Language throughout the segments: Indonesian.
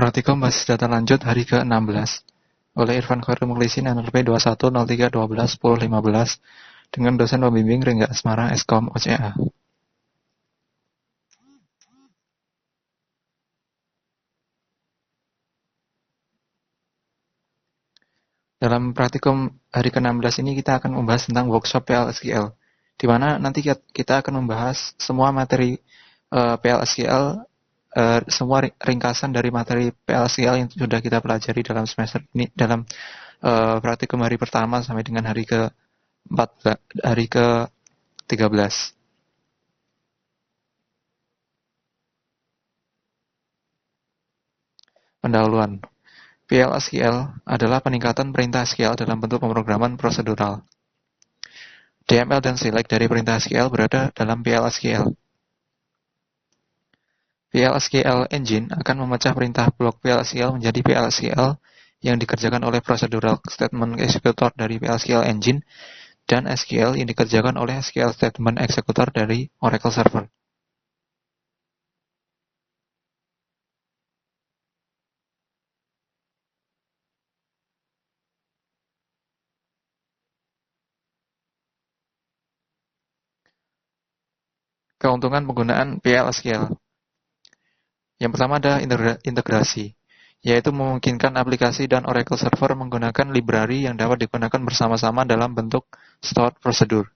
Praktikum basis data lanjut hari ke-16 oleh Irfan Khairul Mukhlisin NRP 2103121015 dengan dosen pembimbing Rengga Asmara Eskom OCA. Dalam praktikum hari ke-16 ini kita akan membahas tentang workshop PLSQL, di mana nanti kita akan membahas semua materi PLSQL, semua ringkasan dari materi PLSQL yang sudah kita pelajari dalam semester ini, dalam praktikum hari pertama sampai dengan hari ke-13. Pendahuluan. PLSQL adalah peningkatan perintah SQL dalam bentuk pemrograman prosedural. DML dan select dari perintah SQL berada dalam PLSQL. PLSQL Engine akan memecah perintah blok PLSQL menjadi PLSQL yang dikerjakan oleh procedural statement executor dari PLSQL Engine dan SQL yang dikerjakan oleh SQL statement executor dari Oracle Server. Keuntungan penggunaan PLSQL. Yang pertama ada integrasi, yaitu memungkinkan aplikasi dan Oracle Server menggunakan library yang dapat digunakan bersama-sama dalam bentuk stored procedure.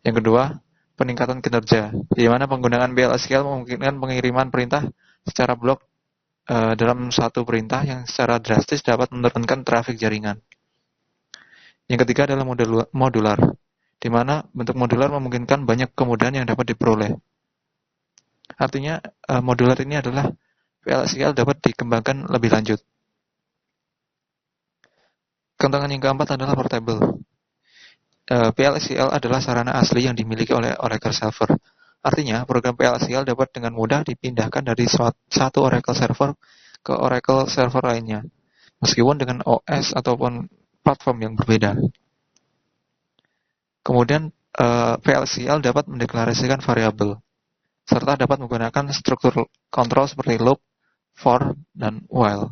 Yang kedua, peningkatan kinerja, di mana penggunaan PLSQL memungkinkan pengiriman perintah secara blok dalam satu perintah yang secara drastis dapat menurunkan trafik jaringan. Yang ketiga adalah modular, di mana bentuk modular memungkinkan banyak kemudahan yang dapat diperoleh. Artinya, modular ini adalah PLSQL dapat dikembangkan lebih lanjut. Keuntungan yang keempat adalah portable. PLSQL adalah sarana asli yang dimiliki oleh Oracle Server. Artinya, program PLSQL dapat dengan mudah dipindahkan dari satu Oracle Server ke Oracle Server lainnya, meskipun dengan OS ataupun platform yang berbeda. Kemudian, PLSQL dapat mendeklarasikan variabel, serta dapat menggunakan struktur kontrol seperti loop, for, dan while.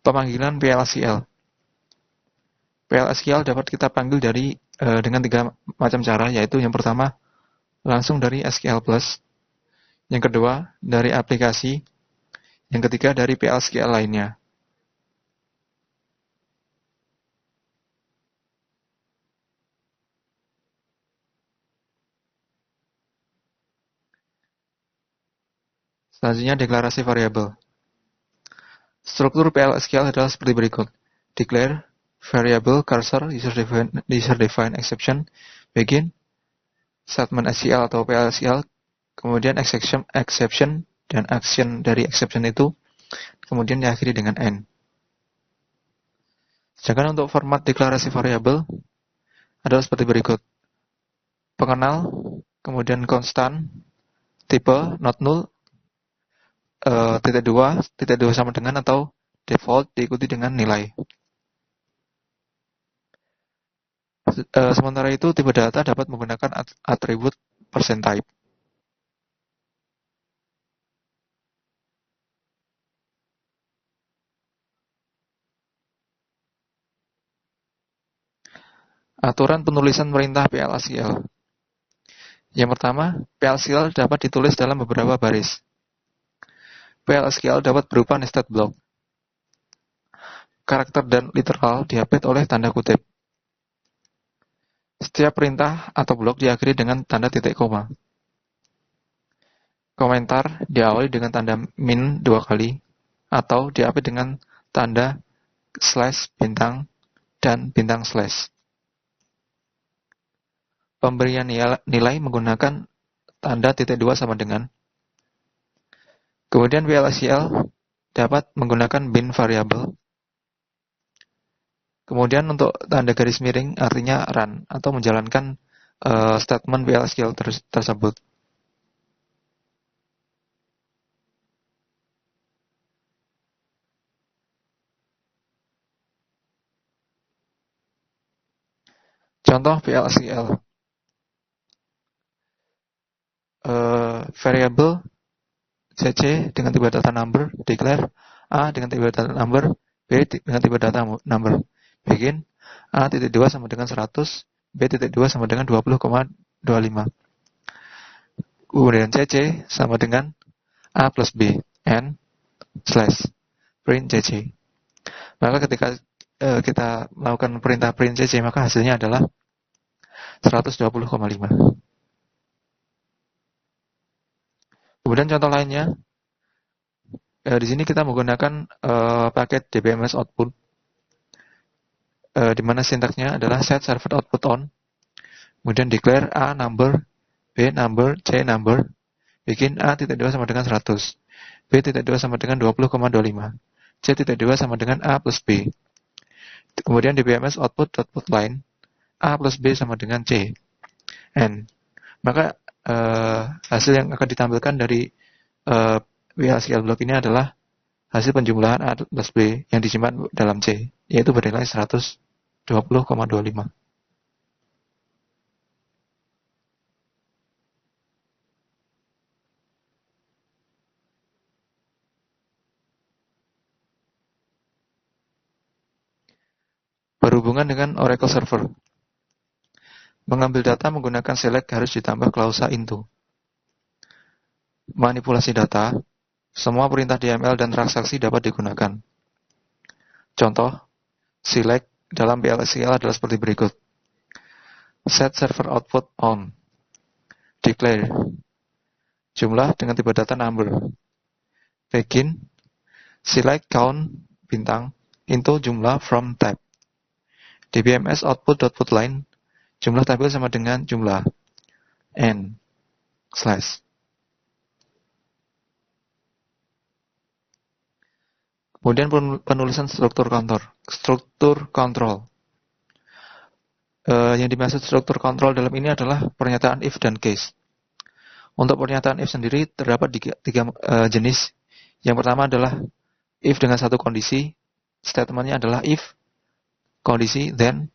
Pemanggilan PLSQL. PLSQL dapat kita panggil dengan 3 macam cara, yaitu yang pertama, langsung dari SQL+, yang kedua, dari aplikasi, yang ketiga, dari PLSQL lainnya. Selanjutnya, deklarasi variabel. Struktur PLSQL adalah seperti berikut. Declare, variable, cursor, user-defined exception, begin, statement SQL atau PLSQL, kemudian exception, dan action dari exception itu, kemudian diakhiri dengan end. Sedangkan untuk format deklarasi variabel adalah seperti berikut. Pengenal, kemudian konstan, tipe, not null, titik dua sama dengan atau default diikuti dengan nilai. Sementara itu, tipe data dapat menggunakan atribut %type. Aturan penulisan perintah PLSQL. Yang pertama, PLSQL dapat ditulis dalam beberapa baris. PLSQL dapat berupa nested block. Karakter dan literal diupdate oleh tanda kutip. Setiap perintah atau blok diakhiri dengan tanda titik koma. Komentar diawali dengan tanda min 2 kali, atau diupdate dengan tanda slash bintang dan bintang slash. Pemberian nilai menggunakan tanda titik 2 sama dengan. Kemudian PLSQL dapat menggunakan bin variable. Kemudian untuk tanda garis miring artinya run atau menjalankan statement PLSQL tersebut. Contoh PLSQL. Variable CC dengan tipe data number, declare A dengan tipe data number, B dengan tipe data number. Begin A.2 sama dengan 100, B.2 sama dengan 20,25. Kemudian CC sama dengan A plus B, N slash print CC. Maka ketika kita melakukan perintah print CC, maka hasilnya adalah 120,5. Kemudian contoh lainnya, di sini kita menggunakan paket dbms output, di mana sintaksnya adalah set server output on, kemudian declare A number, B number, C number, bikin A.2 sama dengan 100, B.2 sama dengan 20,25, C.2 sama dengan A plus B. Kemudian dbms output line, A plus B sama dengan C, N. Maka hasil yang akan ditampilkan dari PLSQL block ini adalah hasil penjumlahan A plus B yang disimpan dalam C, yaitu bernilai 120,25. Berhubungan dengan Oracle Server. Mengambil data menggunakan select harus ditambah klausa into. Manipulasi data, semua perintah DML dan transaksi dapat digunakan. Contoh, select dalam PLSQL adalah seperti berikut. Set server output on. Declare. Jumlah dengan tipe data number. Begin. Select count bintang into jumlah from tab. dbms output line. Jumlah tabel sama dengan jumlah n slash. Kemudian penulisan struktur kontrol. Yang dimaksud struktur kontrol dalam ini adalah pernyataan if dan case. Untuk pernyataan if sendiri terdapat tiga jenis. Yang pertama adalah if dengan satu kondisi. Statementnya adalah if, kondisi, then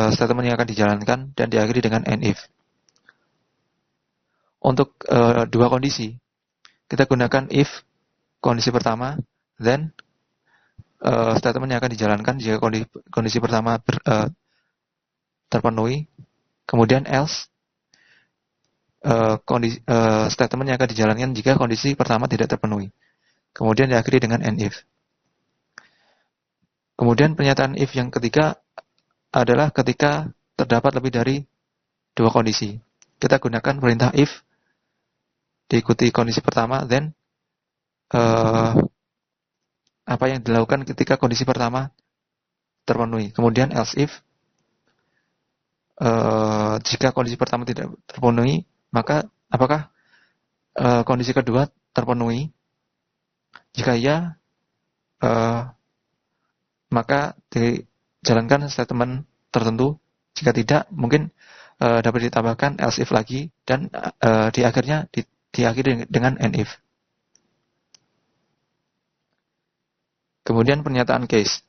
statement yang akan dijalankan dan diakhiri dengan and if. Untuk dua kondisi, kita gunakan if kondisi pertama, then statement yang akan dijalankan jika kondisi pertama terpenuhi, kemudian else statement yang akan dijalankan jika kondisi pertama tidak terpenuhi, kemudian diakhiri dengan and if. Kemudian pernyataan if yang ketiga adalah ketika terdapat lebih dari dua kondisi. Kita gunakan perintah if diikuti kondisi pertama, then apa yang dilakukan ketika kondisi pertama terpenuhi. Kemudian else if jika kondisi pertama tidak terpenuhi, maka apakah kondisi kedua terpenuhi? Jika iya, maka dijalankan statement tertentu. Jika tidak, mungkin dapat ditambahkan else if lagi dan di akhirnya diakhiri dengan and if. Kemudian pernyataan case.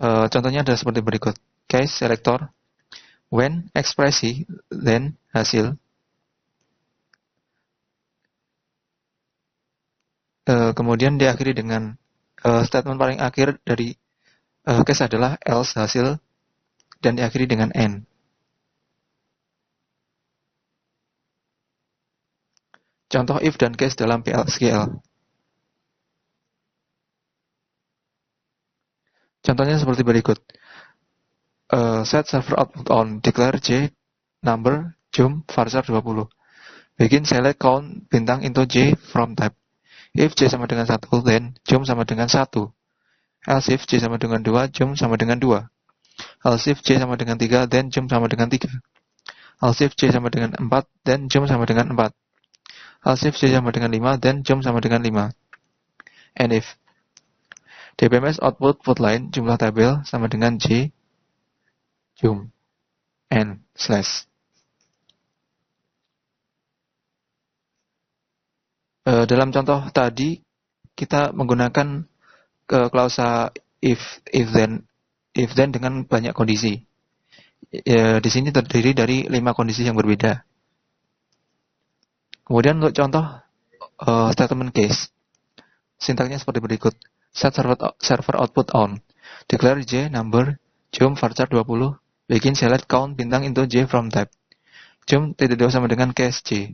Contohnya adalah seperti berikut. Case selector, when ekspresi, then hasil. Kemudian diakhiri dengan statement paling akhir dari case adalah else hasil dan diakhiri dengan and. Contoh if dan case dalam PLSQL. Contohnya seperti berikut. Set server output on, declare J number, jump varchar 20. Begin select count bintang into J from tab. If J sama dengan 1, then jump sama dengan 1. Else if J sama dengan 2, jump sama dengan 2. Else if J sama dengan 3, then jump sama dengan 3. Else if J sama dengan 4, then jump sama dengan 4. Else if J sama dengan 5, then jump sama dengan 5. And if dbms output line jumlah tabel sama dengan J jump and slash. Dalam contoh tadi kita menggunakan klausa if then if then dengan banyak kondisi. Di sini terdiri dari 5 kondisi yang berbeda. Kemudian untuk contoh statement case, sintaknya seperti berikut. Set server output on. Declare J number, jump varchar 20, begin select count bintang into J from type. Jump tidak sama dengan case J.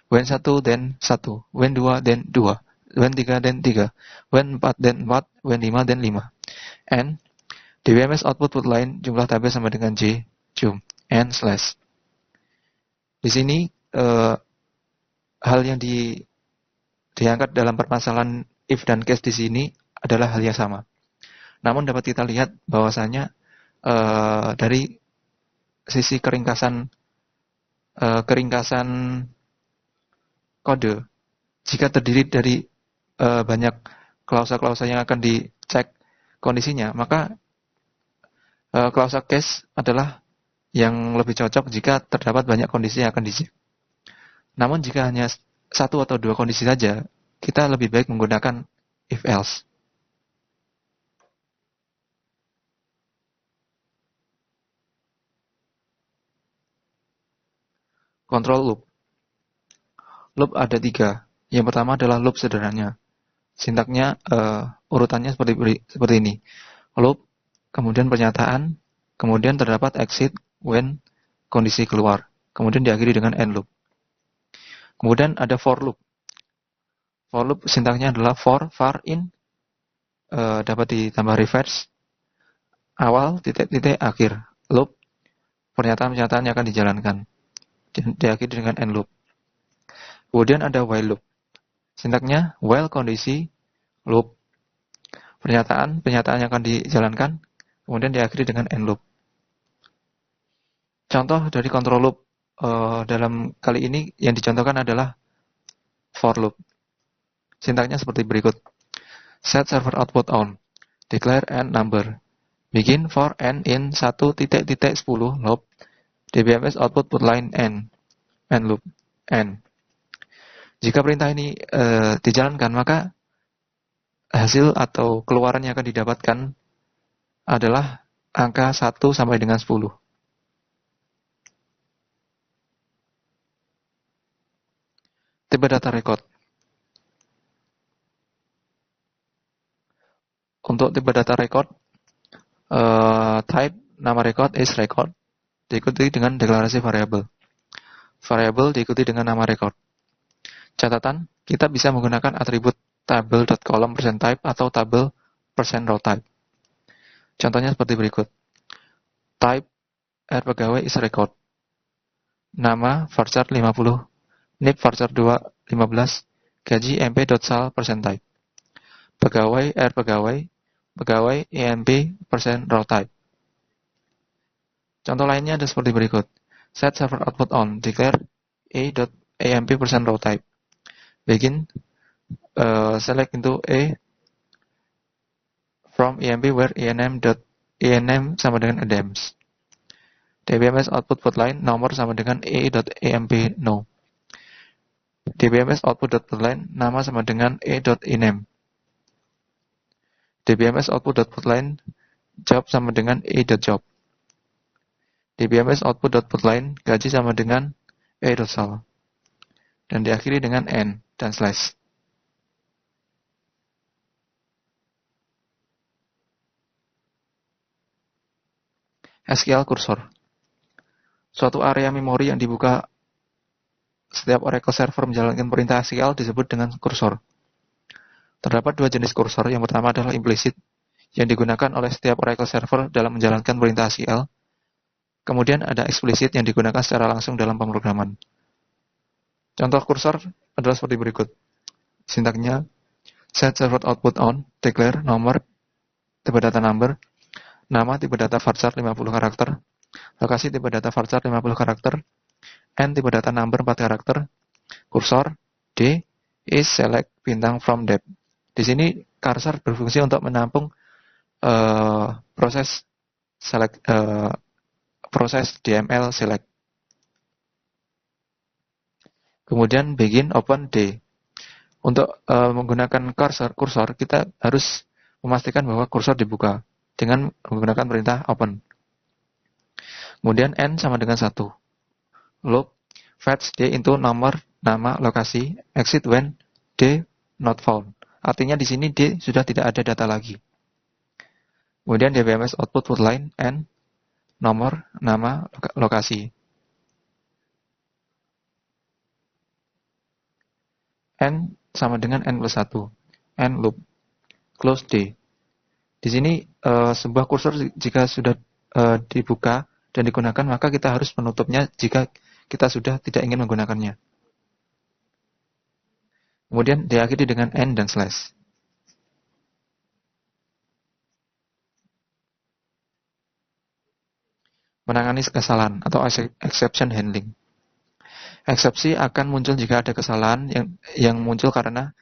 When 1 then 1, when 2 then 2, when 3 then 3, when 4 then 4, when 5 then 5. And DBMS output put line jumlah tabel sama dengan J, jump, and slash. Di sini hal yang diangkat dalam permasalahan if dan case di sini adalah hal yang sama. Namun dapat kita lihat bahwasanya dari sisi keringkasan kode, jika terdiri dari banyak klausa-klausa yang akan dicek kondisinya, maka klausa case adalah yang lebih cocok jika terdapat banyak kondisi yang akan dicek. Namun jika hanya 1 atau 2 kondisi saja, kita lebih baik menggunakan if else. Control loop. Loop ada 3. Yang pertama adalah loop sederhana. Sintaknya urutannya seperti ini. Loop, kemudian pernyataan, kemudian terdapat exit when kondisi keluar, kemudian diakhiri dengan end loop. Kemudian ada for loop. For loop sintaknya adalah for, var, in, dapat ditambah reverse, awal, titik, akhir, loop, pernyataan-pernyataan yang akan dijalankan, diakhiri dengan end loop. Kemudian ada while loop. Sintaknya while kondisi, loop, pernyataan yang akan dijalankan, kemudian diakhiri dengan end loop. Contoh dari control loop dalam kali ini yang dicontohkan adalah for loop. Sintaknya seperti berikut. Set server output on. Declare n number. Begin for n in 1.10 loop. DBMS output put line n. End loop. N. Jika perintah ini dijalankan, maka hasil atau keluaran yang akan didapatkan adalah angka 1 sampai dengan 10. Tipe data record. Untuk tipe data record, type nama record is record, diikuti dengan deklarasi variabel. Variabel diikuti dengan nama record. Catatan, kita bisa menggunakan atribut table.column %type atau table %row type. Contohnya seperti berikut. Type R pegawai is record. Nama varchar 50, nip varchar 2 15, gaji mp.sal %type. Pegawai R pegawai emp %row type. Contoh lainnya ada seperti berikut. Set server output on, declare a.emp %row type. Begin select into a from emp where enm sama dengan adams. DBMS output put line nomor sama dengan a.emp no. DBMS output put line nama sama dengan a.enm. DBMS output put line job sama dengan a.job. DBMS output put line gaji sama dengan a.sal. Dan diakhiri dengan n dan slash. SQL cursor. Suatu area memori yang dibuka setiap Oracle server menjalankan perintah SQL disebut dengan kursor. Terdapat 2 jenis kursor. Yang pertama adalah implicit, yang digunakan oleh setiap Oracle server dalam menjalankan perintah SQL. Kemudian ada explicit yang digunakan secara langsung dalam pemrograman. Contoh kursor adalah seperti berikut. Sintaknya, set server output on, declare nomor, tipe data number, nama tipe data varchar 50 karakter, lokasi tipe data varchar 50 karakter, n tipe data number 4 karakter, kursor, d, is select bintang from depth. Di sini cursor berfungsi untuk menampung proses select, proses DML select. Kemudian begin open D. Untuk menggunakan kursor kita harus memastikan bahwa kursor dibuka. dengan menggunakan perintah open. Kemudian n sama dengan 1. Loop fetch d into nomor, nama, lokasi, exit when d not found. Artinya di sini d sudah tidak ada data lagi. Kemudian dbms output put line n, nomor, nama, lokasi. N sama dengan n plus 1. N loop close d. Di sini sebuah kursor jika sudah dibuka dan digunakan, maka kita harus menutupnya jika kita sudah tidak ingin menggunakannya. Kemudian diakhiri dengan n dan slash. Menangani kesalahan atau exception handling. Eksepsi akan muncul jika ada kesalahan yang muncul karena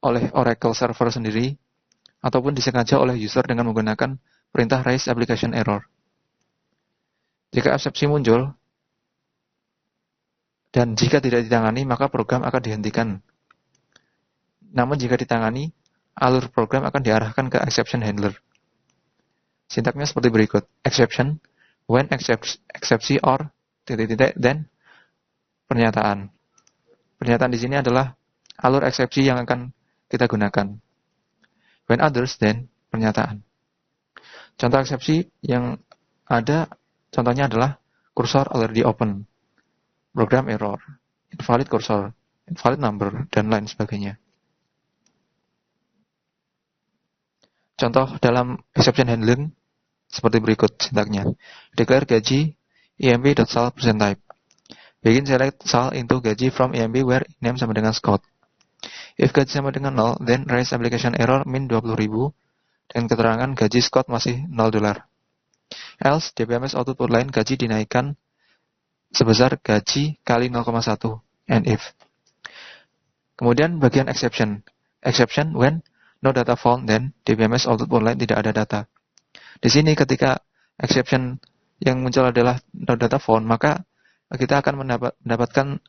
oleh Oracle server sendiri ataupun disengaja oleh user dengan menggunakan perintah raise application error. Jika eksepsi muncul dan jika tidak ditangani, maka program akan dihentikan. Namun jika ditangani, alur program akan diarahkan ke exception handler. Sintaknya seperti berikut. Exception, when eksepsi or then pernyataan. Pernyataan di sini adalah alur eksepsi yang akan kita gunakan. When others, then pernyataan. Contoh eksepsi yang ada, contohnya adalah cursor already open, program error, invalid cursor, invalid number, dan lain sebagainya. Contoh dalam exception handling seperti berikut sintaknya. Declare gaji emp.sal%type. Begin select sal into gaji from emp where name sama dengan Scott. If gaji sama dengan 0, then raise application error min 20.000 dan keterangan gaji Scott masih $0. Else, dbms output line gaji dinaikkan sebesar gaji kali 0,1 and if. Kemudian bagian exception. Exception when no data found, then dbms output line tidak ada data. Di sini ketika exception yang muncul adalah no data found, maka kita akan mendapatkan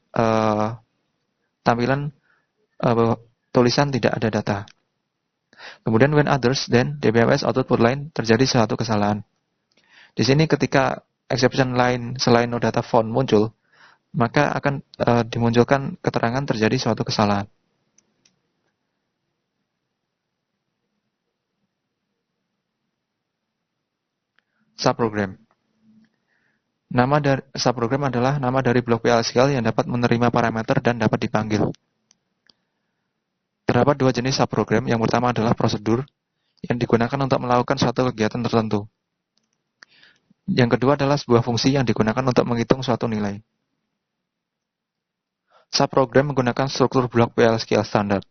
tampilan tulisan tidak ada data. Kemudian when others, then dbms output line terjadi suatu kesalahan. Di sini ketika exception line selain no data found muncul, maka akan dimunculkan keterangan terjadi suatu kesalahan. Subprogram. Nama dari subprogram adalah nama dari blok PL/SQL yang dapat menerima parameter dan dapat dipanggil. Terdapat dua jenis subprogram. Yang pertama adalah prosedur yang digunakan untuk melakukan suatu kegiatan tertentu. Yang kedua adalah sebuah fungsi yang digunakan untuk menghitung suatu nilai. Subprogram menggunakan struktur blok PL/SQL standar.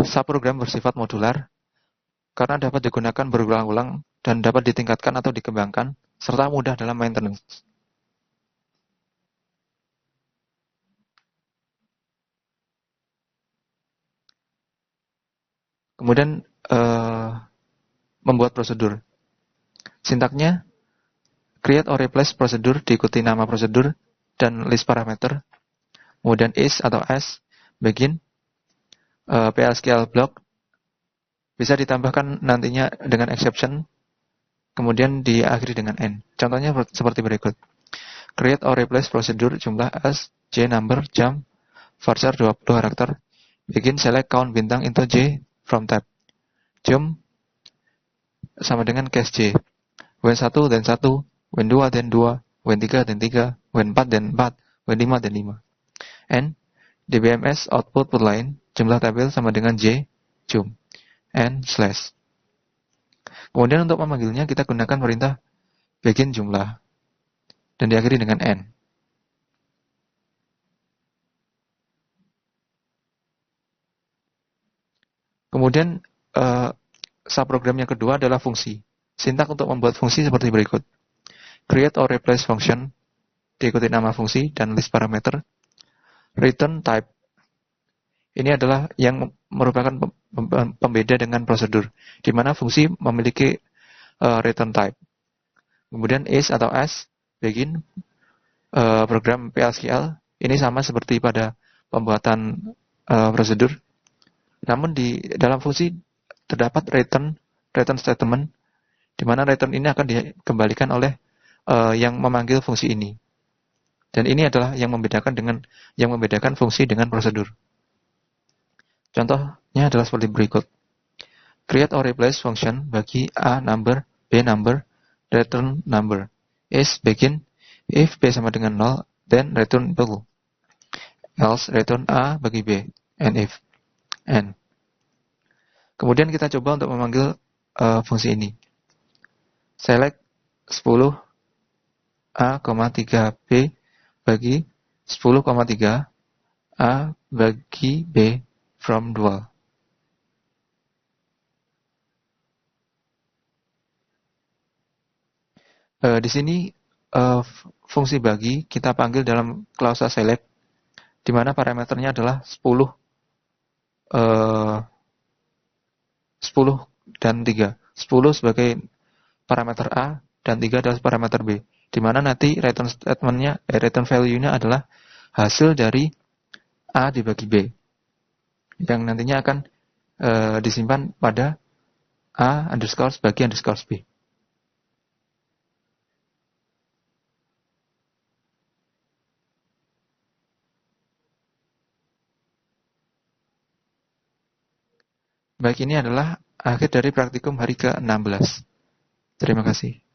Subprogram bersifat modular karena dapat digunakan berulang-ulang dan dapat ditingkatkan atau dikembangkan, serta mudah dalam maintenance. Kemudian membuat prosedur. Sintaknya create or replace prosedur diikuti nama prosedur dan list parameter. Kemudian is atau as begin PL/SQL block bisa ditambahkan nantinya dengan exception. Kemudian diakhiri dengan n. Contohnya seperti berikut. Create or replace prosedur jumlah as j number jam varchar 20 karakter. Begin select count bintang into j from tab. Jump sama dengan case j. When 1 then 1, when 2 then 2, when 3 then 3, when 4 then 4, when 5 then 5. N dbms output put line jumlah tabel sama dengan j jump n slash. Kemudian untuk memanggilnya kita gunakan perintah begin jumlah dan diakhiri dengan n. Kemudian subprogram yang kedua adalah fungsi. Sintak untuk membuat fungsi seperti berikut. Create or replace function diikuti nama fungsi dan list parameter. Return type. Ini adalah yang merupakan pembeda dengan prosedur, di mana fungsi memiliki return type. Kemudian is atau as, begin program PL/SQL. Ini sama seperti pada pembuatan prosedur. Namun di dalam fungsi terdapat return return statement, di mana return ini akan dikembalikan oleh yang memanggil fungsi ini. Dan ini adalah yang membedakan fungsi dengan prosedur. Contohnya adalah seperti berikut. Create or replace function bagi A number, B number, return number. Is begin, if B sama dengan 0, then return 0. Else return A bagi B, and if, and. Kemudian kita coba untuk memanggil fungsi ini. Select 10 A, 3B bagi 10,3 A bagi B from dual. Di sini fungsi bagi kita panggil dalam klausa select, di mana parameternya adalah 10 dan 3. 10 sebagai parameter A dan 3 adalah parameter B. Di mana nanti return statement-nya, return value-nya adalah hasil dari A dibagi B. Yang nantinya akan disimpan pada A underscore bagi underscore B. Baik, ini adalah akhir dari praktikum hari ke-16. Terima kasih.